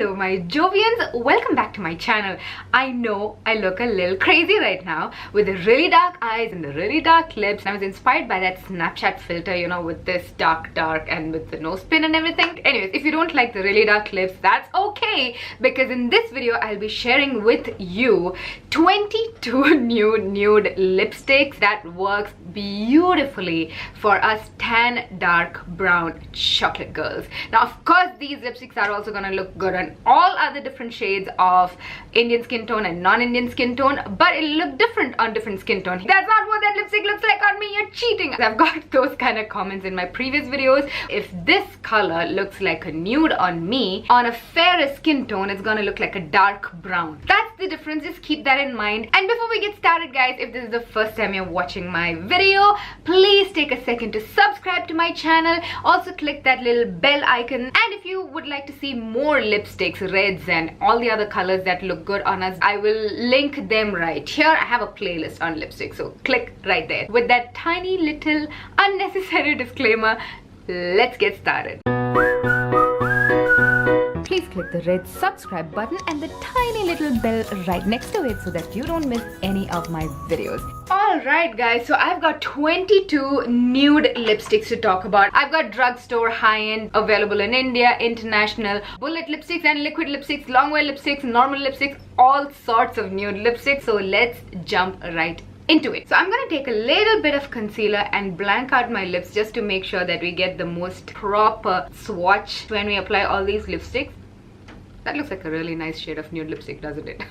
Hello my Jovians, welcome back to my channel. I know I look a little crazy right now with the really dark eyes and the really dark lips. I was inspired by that Snapchat filter, you know, with this dark and with the nose pin and everything. Anyways, if you don't like the really dark lips, that's okay, because in this video I'll be sharing with you 22 new nude lipsticks that works beautifully for us tan, dark, brown chocolate girls. Now of course these lipsticks are also gonna look good on all other different shades of Indian skin tone and non-Indian skin tone, but it'll look different on different skin tone. That's not what that lipstick looks like on me, you're cheating. I've got those kind of comments in my previous videos. If this color looks like a nude on me, on a fairer skin tone it's gonna look like a dark brown. That's the difference, just keep that in mind. And before we get started guys, if this is the first time you're watching my video, please take a second to subscribe to my channel. Also click that little bell icon, and if you would like to see more lipsticks, reds and all the other colors that look good on us, I will link them right here. I have a playlist on lipstick, so click right there. With that tiny little unnecessary disclaimer, let's get started. Please click the red subscribe button and the tiny little bell right next to it so that you don't miss any of my videos. Alright guys, so I've got 22 nude lipsticks to talk about. I've got drugstore, high-end, available in India, international, bullet lipsticks and liquid lipsticks, long wear lipsticks, normal lipsticks, all sorts of nude lipsticks. So let's jump right into it. So I'm gonna take a little bit of concealer and blank out my lips just to make sure that we get the most proper swatch when we apply all these lipsticks. That looks like a really nice shade of nude lipstick, doesn't it?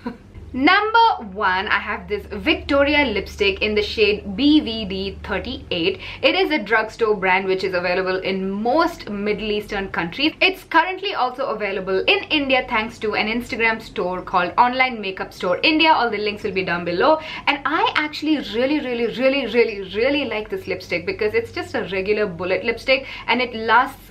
Number one, I have this Victoria lipstick in the shade BVD38. It is a drugstore brand which is available in most Middle Eastern countries. It's currently also available in India thanks to an Instagram store called Online Makeup Store India. All the links will be down below. And I actually really like this lipstick because it's just a regular bullet lipstick and it lasts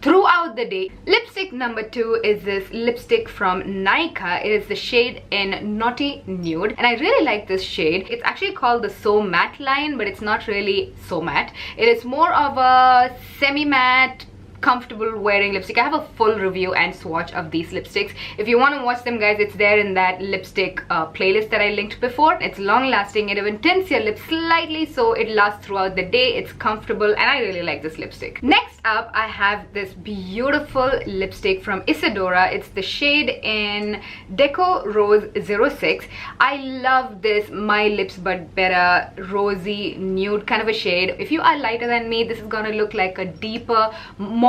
throughout the day. Lipstick number two is this lipstick from Nykaa. It is the shade in Naughty Nude and I really like this shade. It's actually called the So Matte line, but it's not really so matte. It is more of a semi-matte, comfortable wearing lipstick. I have a full review and swatch of these lipsticks. If you want to watch them guys, it's there in that lipstick playlist that I linked before. It's long lasting, it even tints your lips slightly so it lasts throughout the day. It's comfortable and I really like this lipstick. Next up I have this beautiful lipstick from Isadora. It's the shade in Deco Rose 06. I love this My Lips But Better rosy nude kind of a shade. If you are lighter than me, this is gonna look like a deeper mauvey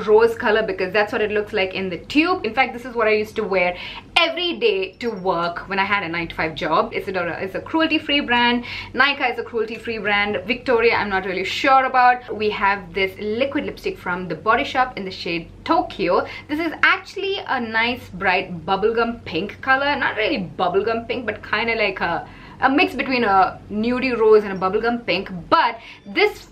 rose color because that's what it looks like in the tube. In fact, this is what I used to wear every day to work when I had a 9-to-5 job. Isadora is a cruelty-free brand. Nykaa is a cruelty-free brand. Victoria, I'm not really sure about. We have this liquid lipstick from The Body Shop in the shade Tokyo. This is actually a nice bright bubblegum pink color. Not really bubblegum pink, but kind of like a mix between a nudie rose and a bubblegum pink. But this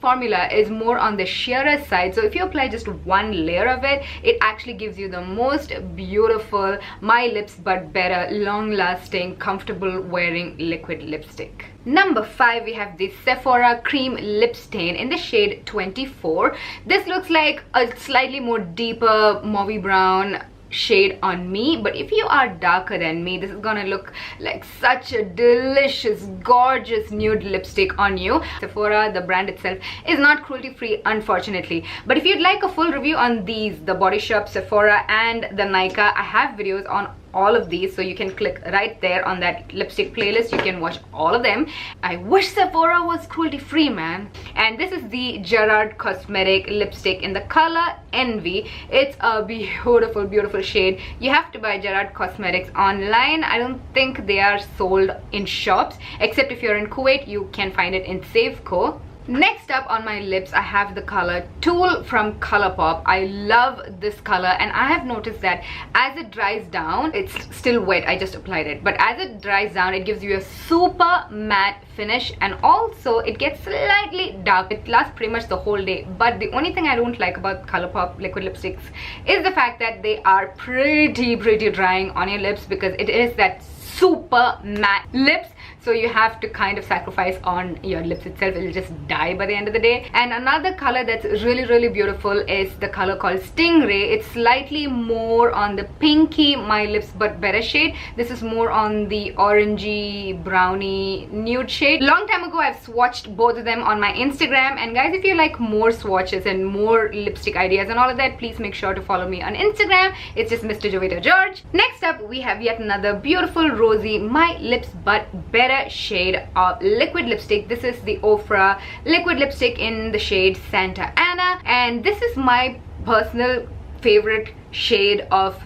formula is more on the sheerer side, so if you apply just one layer of it, it actually gives you the most beautiful My Lips But Better long lasting comfortable wearing liquid lipstick. Number 5, we have the Sephora Cream Lip Stain in the shade 24. This looks like a slightly more deeper mauvey brown shade on me, but if you are darker than me, this is gonna look like such a delicious, gorgeous nude lipstick on you. Sephora, the brand itself, is not cruelty free unfortunately, but if you'd like a full review on these, the Body Shop, Sephora and the Nykaa, I have videos on all of these, so you can click right there on that lipstick playlist. You can watch all of them. I wish Sephora was cruelty free, man. And this is the Gerard Cosmetic lipstick in the color Envy. It's a beautiful shade. You have to buy Gerard Cosmetics online. I don't think they are sold in shops, except if you're in Kuwait you can find it in Safeco. Next up on my lips, I have the color Tool from Colourpop. I love this color and I have noticed that as it dries down, it's still wet, I just applied it, but as it dries down it gives you a super matte finish and also it gets slightly dark. It lasts pretty much the whole day, but the only thing I don't like about Colourpop liquid lipsticks is the fact that they are pretty drying on your lips because it is that super matte lips so you have to kind of sacrifice on your lips itself. It'll just die by the end of the day. And another color that's really beautiful is the color called Stingray. It's slightly more on the pinky My Lips But Better shade. This is more on the orangey brownie nude shade. Long time ago I've swatched both of them on my Instagram, and guys, if you like more swatches and more lipstick ideas and all of that, please make sure to follow me on Instagram. It's just Mr. Jovita George. Next up, we have yet another beautiful rosy My Lips But Better shade of liquid lipstick. This is the Ofra liquid lipstick in the shade Santa Ana, and this is my personal favorite shade of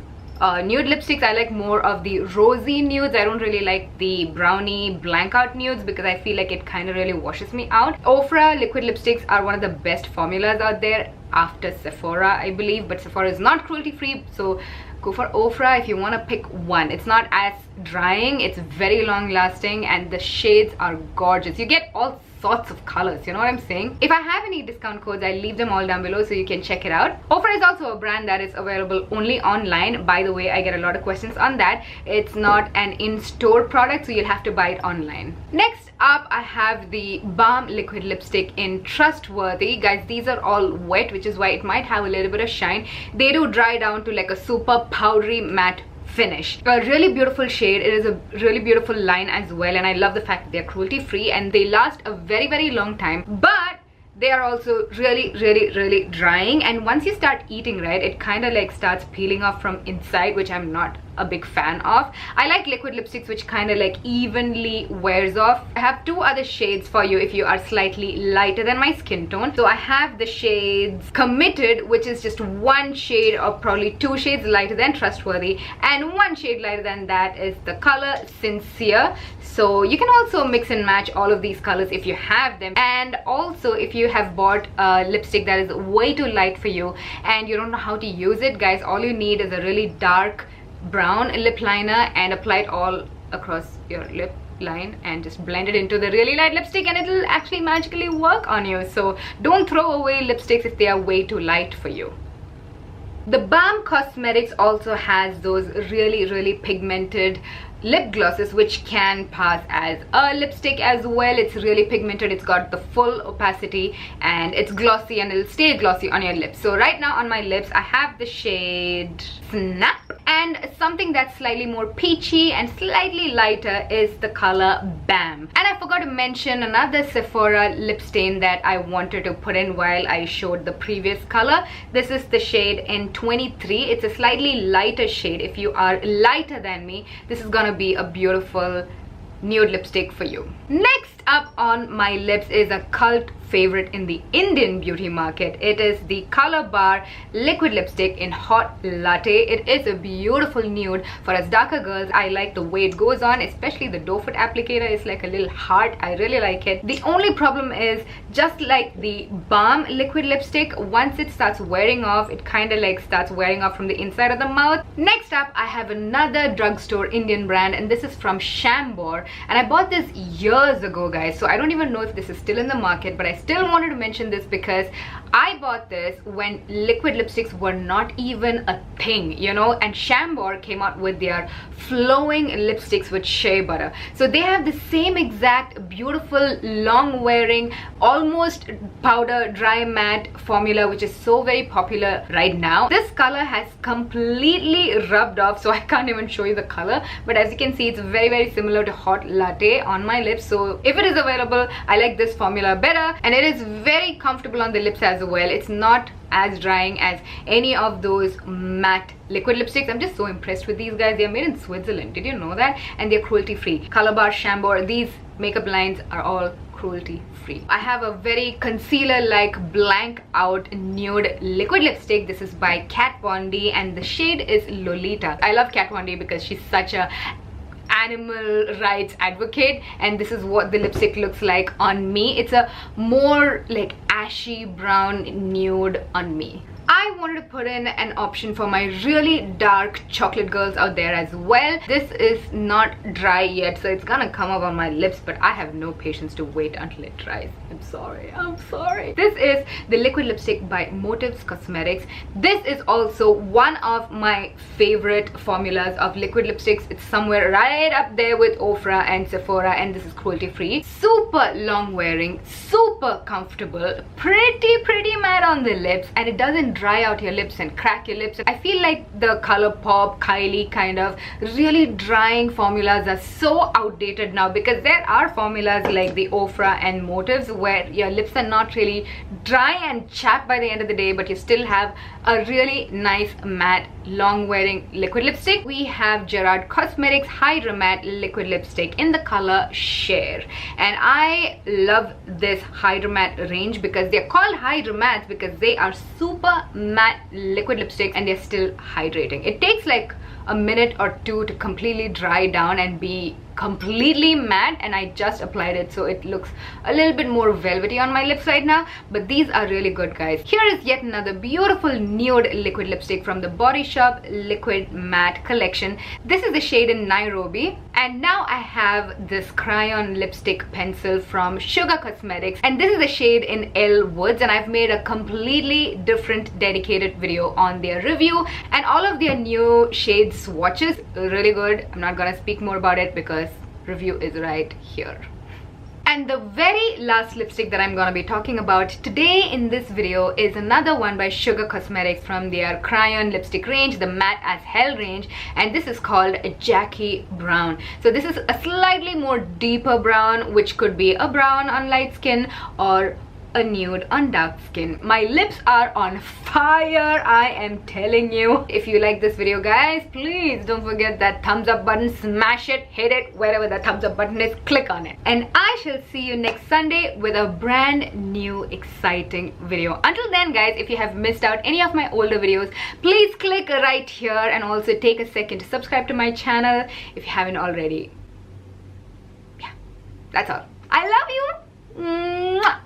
nude lipsticks. I like more of the rosy nudes. I don't really like the brownie blank out nudes because I feel like it kind of really washes me out. Ofra liquid lipsticks are one of the best formulas out there after Sephora, I believe, but Sephora is not cruelty free, so go for Ofra if you want to pick one. It's not as drying, it's very long lasting, and the shades are gorgeous. You get all sorts of colors, you know what I'm saying? If I have any discount codes, I'll leave them all down below so you can check it out. Ofra is also a brand that is available only online. By the way, I get a lot of questions on that. It's not an in-store product, so you'll have to buy it online. Next up, I have the Balm liquid lipstick in Trustworthy. Guys, these are all wet, which is why it might have a little bit of shine. They do dry down to like a super powdery matte finish. A really beautiful shade. It is a really beautiful line as well, and I love the fact that they're cruelty free and they last a very long time, but they are also really drying, and once you start eating, right, it kind of like starts peeling off from inside, which I'm not a big fan of. I like liquid lipsticks which kind of like evenly wears off. I have two other shades for you if you are slightly lighter than my skin tone. So I have the shades Committed, which is just one shade or probably two shades lighter than Trustworthy, and one shade lighter than that is the color Sincere. So you can also mix and match all of these colors if you have them. And also, if you have bought a lipstick that is way too light for you and you don't know how to use it, guys, all you need is a really dark brown lip liner and apply it all across your lip line and just blend it into the really light lipstick, and it'll actually magically work on you. So don't throw away lipsticks if they are way too light for you. The Balm Cosmetics also has those really pigmented lip glosses which can pass as a lipstick as well. It's really pigmented, it's got the full opacity, and it's glossy and it'll stay glossy on your lips. So right now on my lips I have the shade Snap, and something that's slightly more peachy and slightly lighter is the color Bam. And I forgot to mention another Sephora lip stain that I wanted to put in while I showed the previous color. This is the shade N23. It's a slightly lighter shade. If you are lighter than me, this is gonna be a beautiful nude lipstick for you. Next up on my lips is a cult favorite in the Indian beauty market. It is the Color Bar liquid lipstick in Hot Latte. It is a beautiful nude for us darker girls. I like the way it goes on, especially the doe foot applicator is like a little heart. I really like it. The only problem is, just like the Balm liquid lipstick, once it starts wearing off, it kind of like starts wearing off from the inside of the mouth. Next up, I have another drugstore Indian brand, and this is from Chambor, and I bought this years ago, guys, so I don't even know if this is still in the market, but I still wanted to mention this because I bought this when liquid lipsticks were not even a thing, you know, and Chambor came out with their flowing lipsticks with shea butter. So they have the same exact beautiful long wearing almost powder dry matte formula, which is so very popular right now. This color has completely rubbed off, so I can't even show you the color, but as you can see, it's very similar to Hot Latte on my lips. So if it is available, I like this formula better, and it is very comfortable on the lips as well. It's not as drying as any of those matte liquid lipsticks. I'm just so impressed with these guys. They are made in Switzerland, did you know that? And they're cruelty free. Color Bar, Chambor, these makeup lines are all cruelty free. I have a very concealer like blank out nude liquid lipstick. This is by Kat Von D and the shade is Lolita. I love Kat Von D because she's such a animal rights advocate, and this is what the lipstick looks like on me. It's a more like ashy brown nude on me. I wanted to put in an option for my really dark chocolate girls out there as well. This is not dry yet, so it's gonna come up on my lips, but I have no patience to wait until it dries. I'm sorry. This is the liquid lipstick by Motives Cosmetics. This is also one of my favorite formulas of liquid lipsticks. It's somewhere right up there with Ofra and Sephora, and this is cruelty free. Super long wearing, super comfortable, pretty matte on the lips, and it doesn't dry out your lips and crack your lips. I feel like the ColourPop, Kylie kind of really drying formulas are so outdated now, because there are formulas like the Ofra and Motives where your lips are not really dry and chapped by the end of the day, but you still have a really nice matte long wearing liquid lipstick. We have Gerard Cosmetics Hydra Matte liquid lipstick in the color Share, and I love this Hydra Matte range because they're called Hydra Mattes because they are super matte liquid lipsticks and they're still hydrating. It takes like a minute or two to completely dry down and be completely matte, and I just applied it, so it looks a little bit more velvety on my lips right now, but these are really good, guys. Here is yet another beautiful nude liquid lipstick from the Body Shop Liquid Matte collection. This is the shade in Nairobi, and now I have this crayon lipstick pencil from Sugar Cosmetics, and this is the shade in Elle Woods, and I've made a completely different dedicated video on their review and all of their new shade swatches. Really good. I'm not gonna speak more about it because review is right here. And the very last lipstick that I'm gonna be talking about today in this video is another one by Sugar Cosmetics from their crayon lipstick range, the Matte as Hell range, and this is called Jackie Brown. So this is a slightly more deeper brown, which could be a brown on light skin or a nude on dark skin. My lips are on fire, I am telling you. If you like this video, guys, please don't forget that thumbs up button. Smash it, hit it, wherever the thumbs up button is, click on it. And I shall see you next Sunday with a brand new exciting video. Until then, guys, if you have missed out any of my older videos, please click right here and also take a second to subscribe to my channel if you haven't already. Yeah, that's all. I love you. Mwah.